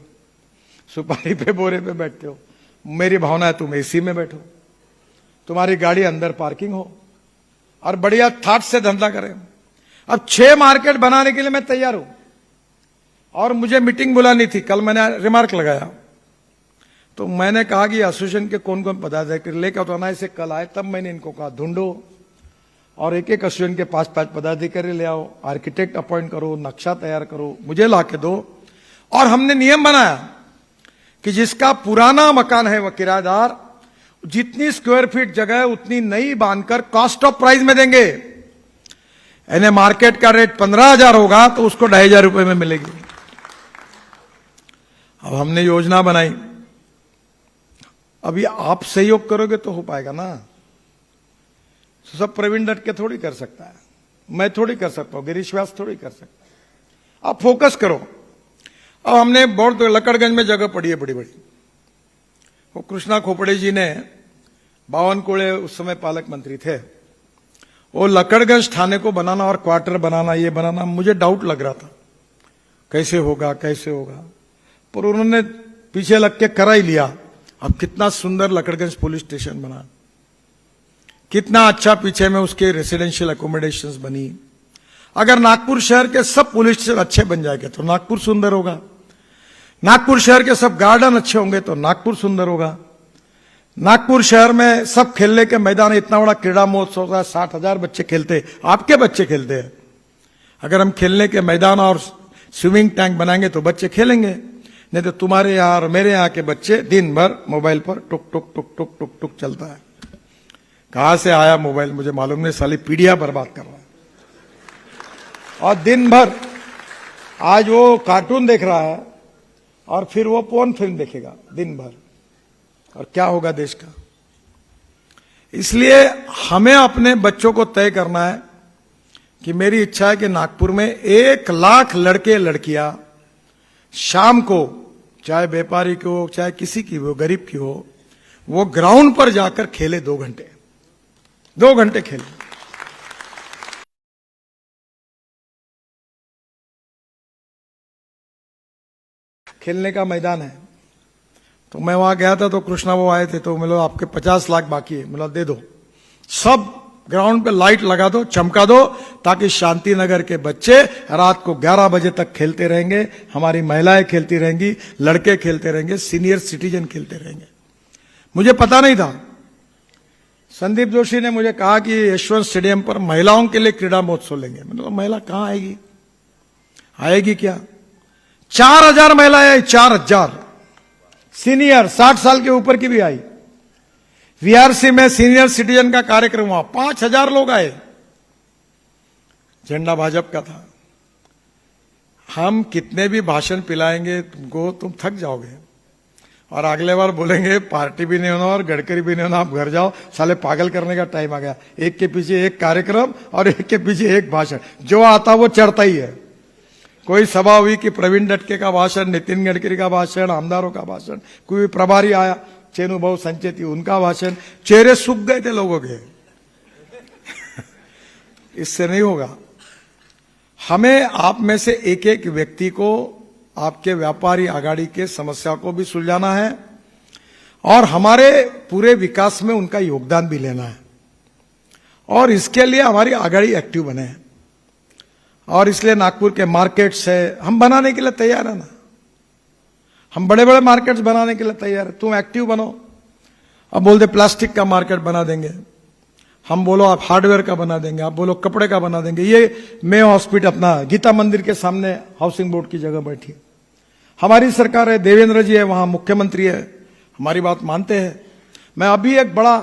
सुपारी पे बोरे पे बैठते हो। मेरी भावना है तुम एसी में बैठो, तुम्हारी गाड़ी अंदर पार्किंग हो और बढ़िया थाट से धंधा करें। अब 6 मार्केट बनाने के लिए मैं तैयार हूं और मुझे मीटिंग बुलानी थी। कल मैंने रिमार्क लगाया तो मैंने कहा कि एसोसिएशन के कौन कौन पदाधिकारी लेकर तो ना इसे कल आए, तब मैंने इनको कहा ढूंढो और एक एसोसिएशन के 5 पदाधिकारी ले आओ, आर्किटेक्ट अपॉइंट करो, नक्शा तैयार करो, मुझे ला के दो। और हमने नियम बनाया कि जिसका पुराना मकान है वह किराएदार जितनी स्क्वायर फीट जगह है उतनी नई बांधकर कॉस्ट ऑफ प्राइस में देंगे। यानी मार्केट का रेट 15,000 होगा तो उसको 2,500 रुपए में मिलेगी। अब हमने योजना बनाई, अभी आप सहयोग करोगे तो हो पाएगा ना। तो सब प्रवीण डट के थोड़ी कर सकता है, मैं थोड़ी कर सकता हूं, गिरीश व्यास थोड़ी कर सकता है। आप फोकस करो। अब हमने बहुत लकड़गंज में जगह पड़ी है बड़ी बड़ी, वो कृष्णा खोपड़े जी ने बावनकुळे उस समय पालक मंत्री थे। वो लकड़गंज थाने को बनाना और क्वार्टर बनाना, ये बनाना, मुझे डाउट लग रहा था कैसे होगा कैसे होगा, पर उन्होंने पीछे लग के करा ही लिया। अब कितना सुंदर लकड़गंज पुलिस स्टेशन बना, कितना अच्छा पीछे में उसके रेसिडेंशियल अकोमोडेशंस बनी। अगर नागपुर शहर के सब पुलिस स्टेशन अच्छे बन जाएंगे तो नागपुर सुंदर होगा, नागपुर शहर के सब गार्डन अच्छे होंगे तो नागपुर सुंदर होगा। नागपुर शहर में सब खेलने के मैदान, इतना बड़ा क्रीड़ा महोत्सव होता है, 60,000 बच्चे खेलते, आपके बच्चे खेलते हैं। अगर हम खेलने के मैदान और स्विमिंग टैंक बनाएंगे तो बच्चे खेलेंगे, नहीं तो तुम्हारे यहाँ और मेरे यहाँ के बच्चे दिन भर मोबाइल पर टुक टुक टुक टुक टुक टुक चलता है। कहां से आया मोबाइल मुझे मालूम नहीं, साली पीढ़ियां बर्बाद कर रहा है। और दिन भर आज वो कार्टून देख रहा है और फिर वो पोर्न फिल्म देखेगा दिन भर, और क्या होगा देश का। इसलिए हमें अपने बच्चों को तय करना है कि मेरी इच्छा है कि नागपुर में 1 लाख लड़के लड़कियां शाम को, चाहे व्यापारी की हो चाहे किसी की हो, गरीब की हो, वो ग्राउंड पर जाकर खेले 2 घंटे, 2 घंटे खेले। खेलने का मैदान है। तो मैं वहां गया था तो कृष्णा वो आए थे, तो मतलब आपके 50 लाख बाकी है, मतलब दे दो, सब ग्राउंड पे लाइट लगा दो, चमका दो, ताकि शांति नगर के बच्चे रात को 11 बजे तक खेलते रहेंगे, हमारी महिलाएं खेलती रहेंगी, लड़के खेलते रहेंगे, सीनियर सिटीजन खेलते रहेंगे। मुझे पता नहीं था, संदीप जोशी ने मुझे कहा कि यशवंत स्टेडियम पर महिलाओं के लिए क्रीड़ा महोत्सव लेंगे। मैंने कहा महिला कहां आएगी, आएगी क्या? 4000 महिलाएं आई, 4000 सीनियर, 60 साल के ऊपर की भी आई। वीआरसी में सीनियर सिटीजन का कार्यक्रम हुआ, 5000 लोग आए, झंडा भाजपा का था। हम कितने भी भाषण पिलाएंगे तुमको, तुम थक जाओगे, और अगले बार बोलेंगे पार्टी भी नहीं होना और गडकरी भी नहीं होना, आप घर जाओ, साले पागल करने का टाइम आ गया। एक के पीछे एक कार्यक्रम और एक के पीछे एक भाषण, जो आता वो चढ़ता ही है। कोई सभा हुई कि प्रवीण दटके का भाषण, नितिन गडकरी का भाषण, आमदारों का भाषण, कोई प्रभारी आया चेनू भाऊ संचेती, उनका भाषण, चेहरे सूख गए थे लोगों के। इससे नहीं होगा। हमें आप में से एक एक व्यक्ति को आपके व्यापारी आघाड़ी के समस्या को भी सुलझाना है और हमारे पूरे विकास में उनका योगदान भी लेना है, और इसके लिए हमारी आघाड़ी एक्टिव बने। और इसलिए नागपुर के मार्केट्स है, हम बनाने के लिए तैयार है ना, हम बड़े बड़े मार्केट्स बनाने के लिए तैयार है, तुम एक्टिव बनो। अब बोलते प्लास्टिक का मार्केट बना देंगे, हम बोलो आप हार्डवेयर का बना देंगे, आप बोलो कपड़े का बना देंगे। ये मैं हॉस्पिटल अपना गीता मंदिर के सामने हाउसिंग बोर्ड की जगह बैठी है, हमारी सरकार है, देवेंद्र जी है वहां, मुख्यमंत्री है, हमारी बात मानते हैं। मैं अभी एक बड़ा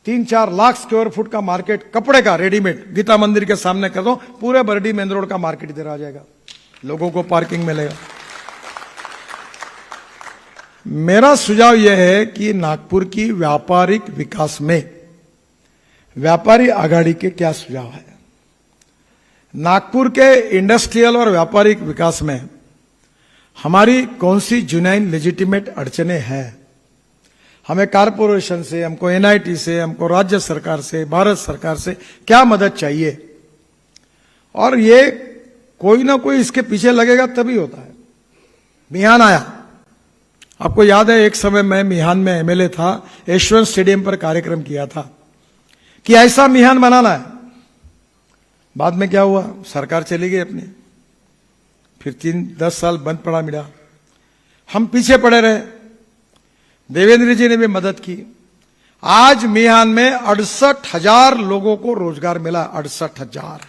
3-4 लाख स्क्वायर फुट का मार्केट कपड़े का रेडीमेड गीता मंदिर के सामने कर दो, पूरे बरडी मेन रोड का मार्केट इधर आ जाएगा, लोगों को पार्किंग मिलेगा। मेरा सुझाव यह है कि नागपुर की व्यापारिक विकास में व्यापारी आघाड़ी के क्या सुझाव है। नागपुर के इंडस्ट्रियल और व्यापारिक विकास में हमारी कौन सी जुनैन लेजिटिमेट अड़चने हैं, हमें कारपोरेशन से, हमको एनआईटी से, हमको राज्य सरकार से, भारत सरकार से क्या मदद चाहिए, और ये कोई ना कोई इसके पीछे लगेगा तभी होता है। मिहान आया, आपको याद है एक समय मैं मिहान में एमएलए था, यशवंत स्टेडियम पर कार्यक्रम किया था कि ऐसा मिहान बनाना है। बाद में क्या हुआ, सरकार चली गई अपनी, फिर 3-10 साल बंद पड़ा मीडिया, हम पीछे पड़े रहे। देवेंद्र जी ने भी मदद की। आज मिहान में 68,000 लोगों को रोजगार मिला, 68,000।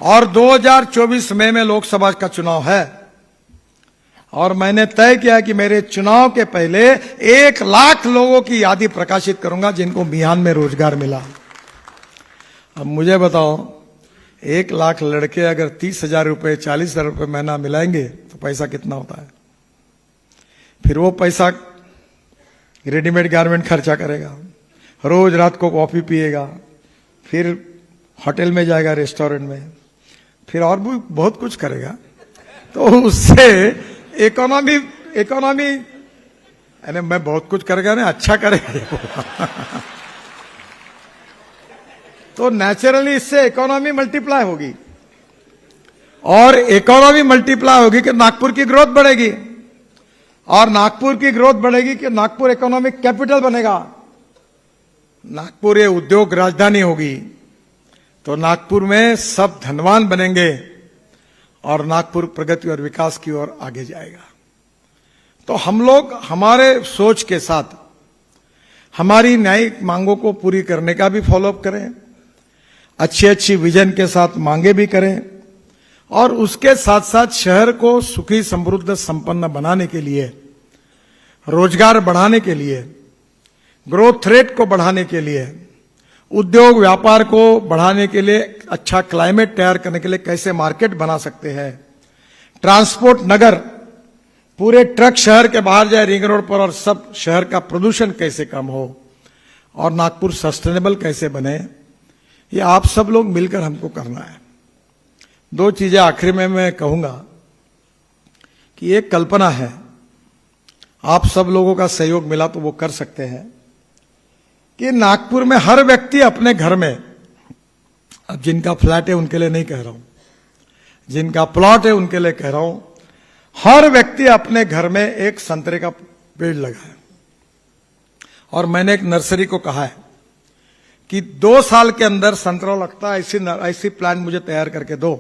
और 2024 मई में लोकसभा का चुनाव है, और मैंने तय किया कि मेरे चुनाव के पहले 1 लाख लोगों की यादी प्रकाशित करूंगा जिनको मिहान में रोजगार मिला। अब मुझे बताओ, 1 लाख लड़के अगर 30,000 रुपए 40,000 रुपए महीना मिलाएंगे तो पैसा कितना होता है। फिर वो पैसा रेडीमेड गारमेंट खर्चा करेगा, रोज रात को कॉफी पिएगा, फिर होटल में जाएगा, रेस्टोरेंट में, फिर और भी बहुत कुछ करेगा। तो उससे इकोनॉमी यानी मैं बहुत कुछ करेगा ना, अच्छा करेगा। तो नेचुरली इससे इकोनॉमी मल्टीप्लाई होगी, और इकोनॉमी मल्टीप्लाई होगी कि नागपुर की ग्रोथ बढ़ेगी, और नागपुर की ग्रोथ बढ़ेगी कि नागपुर इकोनॉमिक कैपिटल बनेगा, नागपुर ये उद्योग राजधानी होगी, तो नागपुर में सब धनवान बनेंगे और नागपुर प्रगति और विकास की ओर आगे जाएगा। तो हम लोग हमारे सोच के साथ हमारी न्यायिक मांगों को पूरी करने का भी फॉलोअप करें, अच्छी अच्छी विजन के साथ मांगे भी करें, और उसके साथ साथ शहर को सुखी समृद्ध संपन्न बनाने के लिए, रोजगार बढ़ाने के लिए, ग्रोथ रेट को बढ़ाने के लिए, उद्योग व्यापार को बढ़ाने के लिए, अच्छा क्लाइमेट तैयार करने के लिए कैसे मार्केट बना सकते हैं, ट्रांसपोर्ट नगर, पूरे ट्रक शहर के बाहर जाए रिंग रोड पर, और सब शहर का प्रदूषण कैसे कम हो, और नागपुर सस्टेनेबल कैसे बने, ये आप सब लोग मिलकर हमको करना है। दो चीजें आखिर में मैं कहूंगा कि एक कल्पना है, आप सब लोगों का सहयोग मिला तो वो कर सकते हैं कि नागपुर में हर व्यक्ति अपने घर में, अब जिनका फ्लैट है उनके लिए नहीं कह रहा हूं, जिनका प्लॉट है उनके लिए कह रहा हूं, हर व्यक्ति अपने घर में एक संतरे का पेड़ लगाए। और मैंने एक नर्सरी को कहा है कि 2 साल के अंदर संतरा लगता है, ऐसी प्लान मुझे तैयार करके दो।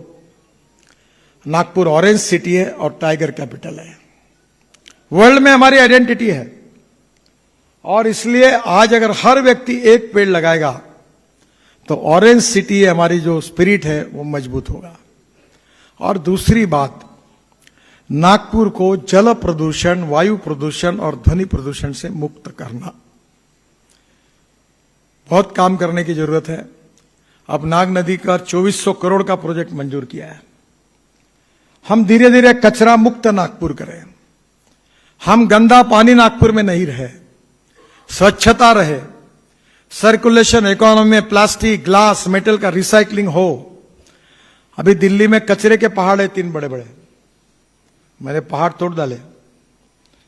नागपुर ऑरेंज सिटी है और टाइगर कैपिटल है, वर्ल्ड में हमारी आइडेंटिटी है, और इसलिए आज अगर हर व्यक्ति एक पेड़ लगाएगा तो ऑरेंज सिटी हमारी जो स्पिरिट है वो मजबूत होगा। और दूसरी बात, नागपुर को जल प्रदूषण, वायु प्रदूषण और ध्वनि प्रदूषण से मुक्त करना, बहुत काम करने की जरूरत है। अब नाग नदी का 2400 करोड़ का प्रोजेक्ट मंजूर किया है। हम धीरे धीरे कचरा मुक्त नागपुर करें, हम गंदा पानी नागपुर में नहीं रहे, स्वच्छता रहे, सर्कुलेशन इकोनॉमी में प्लास्टिक, ग्लास, मेटल का रिसाइकलिंग हो। अभी दिल्ली में कचरे के पहाड़ है 3 बड़े बड़े, मैंने पहाड़ तोड़ डाले,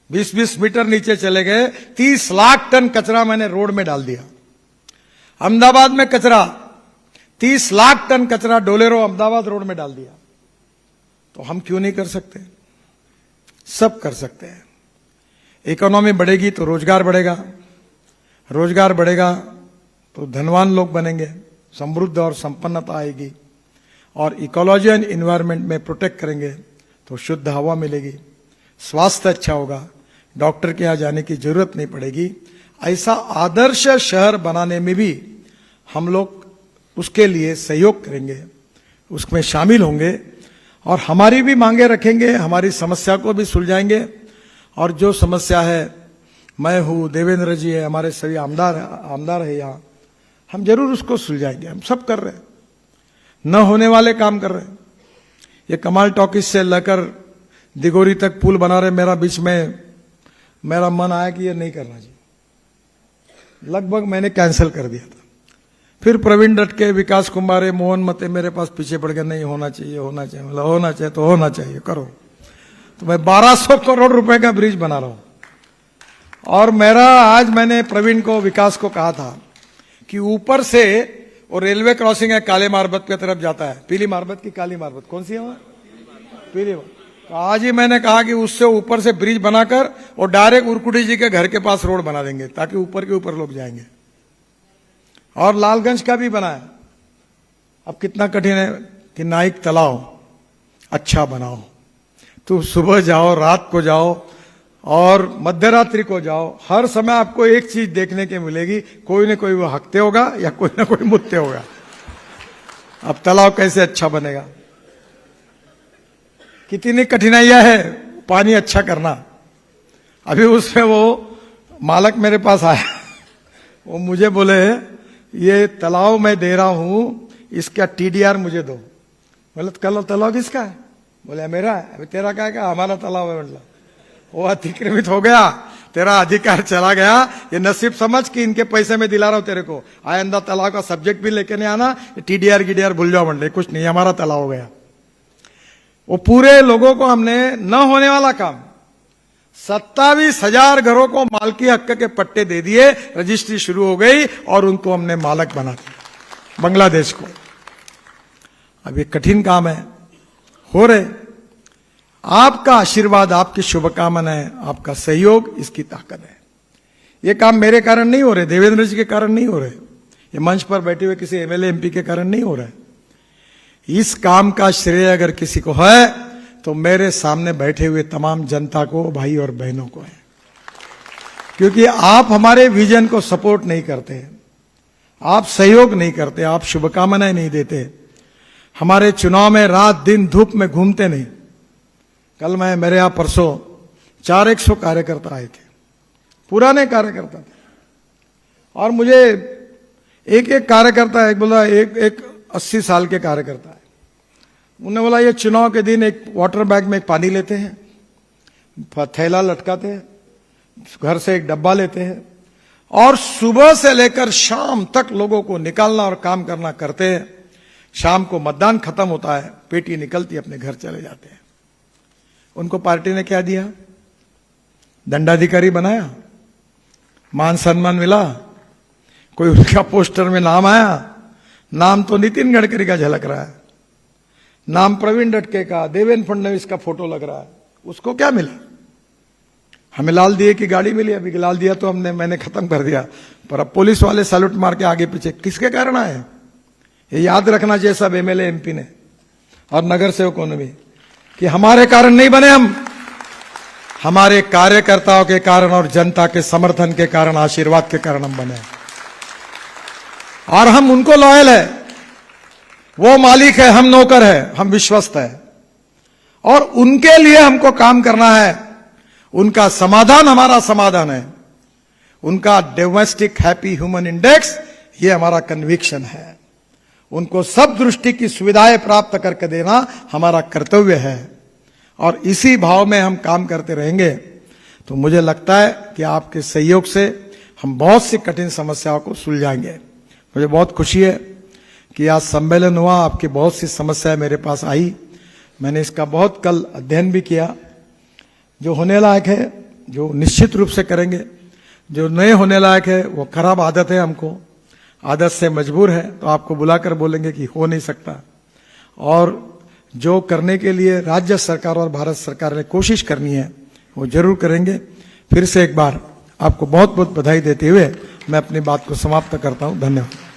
20-20 मीटर नीचे चले गए, 30 लाख टन कचरा मैंने रोड में डाल दिया। अहमदाबाद में कचरा, 30 लाख टन कचरा डोलेरो अहमदाबाद रोड में डाल दिया। तो हम क्यों नहीं कर सकते? सब कर सकते हैं। इकोनॉमी बढ़ेगी तो रोजगार बढ़ेगा, रोजगार बढ़ेगा तो धनवान लोग बनेंगे, समृद्ध और संपन्नता आएगी, और इकोलॉजी एंड एनवायरनमेंट में प्रोटेक्ट करेंगे तो शुद्ध हवा मिलेगी, स्वास्थ्य अच्छा होगा, डॉक्टर के यहां जाने की जरूरत नहीं पड़ेगी। ऐसा आदर्श शहर बनाने में भी हम लोग उसके लिए सहयोग करेंगे, उसमें शामिल होंगे, और हमारी भी मांगे रखेंगे, हमारी समस्या को भी सुलझाएंगे। और जो समस्या है, मैं हूं, देवेंद्र जी है, हमारे सभी आमदार है यहाँ, हम जरूर उसको सुलझाएंगे। हम सब कर रहे हैं, न होने वाले काम कर रहे हैं। ये कमाल टॉकीज से लेकर दिगोरी तक पुल बना रहे, मेरा बीच में मेरा मन आया कि ये नहीं करना जी, लगभग मैंने कैंसिल कर दिया था। फिर प्रवीण डटके, विकास कुमारे, मोहन मते मेरे पास पीछे पड़ गए, नहीं होना चाहिए, होना चाहिए, मतलब होना चाहिए तो होना चाहिए, करो। तो मैं 1200 करोड़ रुपए का ब्रिज बना रहा हूं। और आज मैंने प्रवीण को, विकास को कहा था कि ऊपर से वो रेलवे क्रॉसिंग है, काले मार्बत की तरफ जाता है, पीली मार्बत की काली मार्बत, कौन सी है वहां? पीली। तो आज ही मैंने कहा कि उससे ऊपर से ब्रिज बनाकर और डायरेक्ट उरकुटी जी के घर के पास रोड बना देंगे, ताकि ऊपर के ऊपर लोग जाएंगे। और लालगंज का भी बना है। अब कितना कठिन है कि नाइक तालाब अच्छा बनाओ, तो सुबह जाओ, रात को जाओ और मध्यरात्रि को जाओ, हर समय आपको एक चीज देखने के मिलेगी, कोई न कोई वो हकते होगा या कोई ना कोई मुत्ते होगा। अब तालाब कैसे अच्छा बनेगा? कितनी कठिनाइयां है पानी अच्छा करना। अभी उसमें वो मालक मेरे पास आया, वो मुझे बोले ये तालाब मैं दे रहा हूं, इसका टीडीआर मुझे दो। बोले कल तालाब किसका है? बोले मेरा है। अभी तेरा क्या है? हमारा तालाब है। मतलब वो अतिक्रमित हो गया, तेरा अधिकार चला गया, ये नसीब समझ कि इनके पैसे में दिला रहा हूं तेरे को, आइंदा तालाब का सब्जेक्ट भी लेके नहीं आना, टीडीआर गिडीआर भूल जाओ, मंडे कुछ नहीं, हमारा तालाब हो गया। वो पूरे लोगों को हमने न होने वाला काम, 27,000 घरों को मालकी हक के पट्टे दे दिए, रजिस्ट्री शुरू हो गई और उनको हमने मालक बना दिया बांग्लादेश को। अब ये कठिन काम है, हो रहे। आपका आशीर्वाद, आपकी शुभकामनाएं, आपका सहयोग इसकी ताकत है। ये काम मेरे कारण नहीं हो रहे, देवेंद्र जी के कारण नहीं हो रहे, ये मंच पर बैठे हुए किसी एमएलए एमपी के कारण नहीं हो रहा है। इस काम का श्रेय अगर किसी को है तो मेरे सामने बैठे हुए तमाम जनता को, भाई और बहनों को है। क्योंकि आप हमारे विजन को सपोर्ट नहीं करते, आप सहयोग नहीं करते, आप शुभकामनाएं नहीं देते, हमारे चुनाव में रात दिन धूप में घूमते नहीं। कल मेरे यहां परसों 400 कार्यकर्ता आए थे, पुराने कार्यकर्ता थे, और मुझे एक कार्यकर्ता, एक बोला, एक 80 साल के कार्यकर्ता है, उन्होंने बोला ये चुनाव के दिन एक वाटर बैग में एक पानी लेते हैं, थैला लटकाते हैं, घर से एक डब्बा लेते हैं और सुबह से लेकर शाम तक लोगों को निकालना और काम करना करते हैं। शाम को मतदान खत्म होता है, पेटी निकलती, अपने घर चले जाते हैं। उनको पार्टी ने क्या दिया? दंडाधिकारी बनाया, मान सम्मान मिला, कोई उनका पोस्टर में नाम आया, नाम तो नितिन गडकरी का झलक रहा है, नाम प्रवीण डटके का, देवेंद्र फडणवीस का फोटो लग रहा है, उसको क्या मिला? हमें लाल दिए की गाड़ी मिली, अभी लाल दिया तो मैंने खत्म कर दिया, पर अब पुलिस वाले सैल्यूट मार के आगे पीछे किसके कारण आए? ये याद रखना चाहिए सब एमएलए एमपी ने और नगर सेवकों ने भी, कि हमारे कारण नहीं बने, हम हमारे कार्यकर्ताओं के कारण और जनता के समर्थन के कारण, आशीर्वाद के कारण हम बने, और हम उनको लॉयल है। वो मालिक है, हम नौकर है, हम विश्वस्त है, और उनके लिए हमको काम करना है। उनका समाधान हमारा समाधान है, उनका डोमेस्टिक हैप्पी ह्यूमन इंडेक्स ये हमारा कन्विक्शन है। उनको सब दृष्टि की सुविधाएं प्राप्त करके देना हमारा कर्तव्य है, और इसी भाव में हम काम करते रहेंगे। तो मुझे लगता है कि आपके सहयोग से हम बहुत सी कठिन समस्याओं को सुलझाएंगे। मुझे बहुत खुशी है कि आज सम्मेलन हुआ, आपकी बहुत सी समस्याएं मेरे पास आई, मैंने इसका बहुत कल अध्ययन भी किया। जो होने लायक है, जो निश्चित रूप से करेंगे, जो नए होने लायक है, वो खराब आदत है, हमको आदत से मजबूर है, तो आपको बुलाकर बोलेंगे कि हो नहीं सकता। और जो करने के लिए राज्य सरकार और भारत सरकार ने कोशिश करनी है, वो जरूर करेंगे। फिर से एक बार आपको बहुत बहुत बधाई देते हुए मैं अपनी बात को समाप्त करता हूं। धन्यवाद।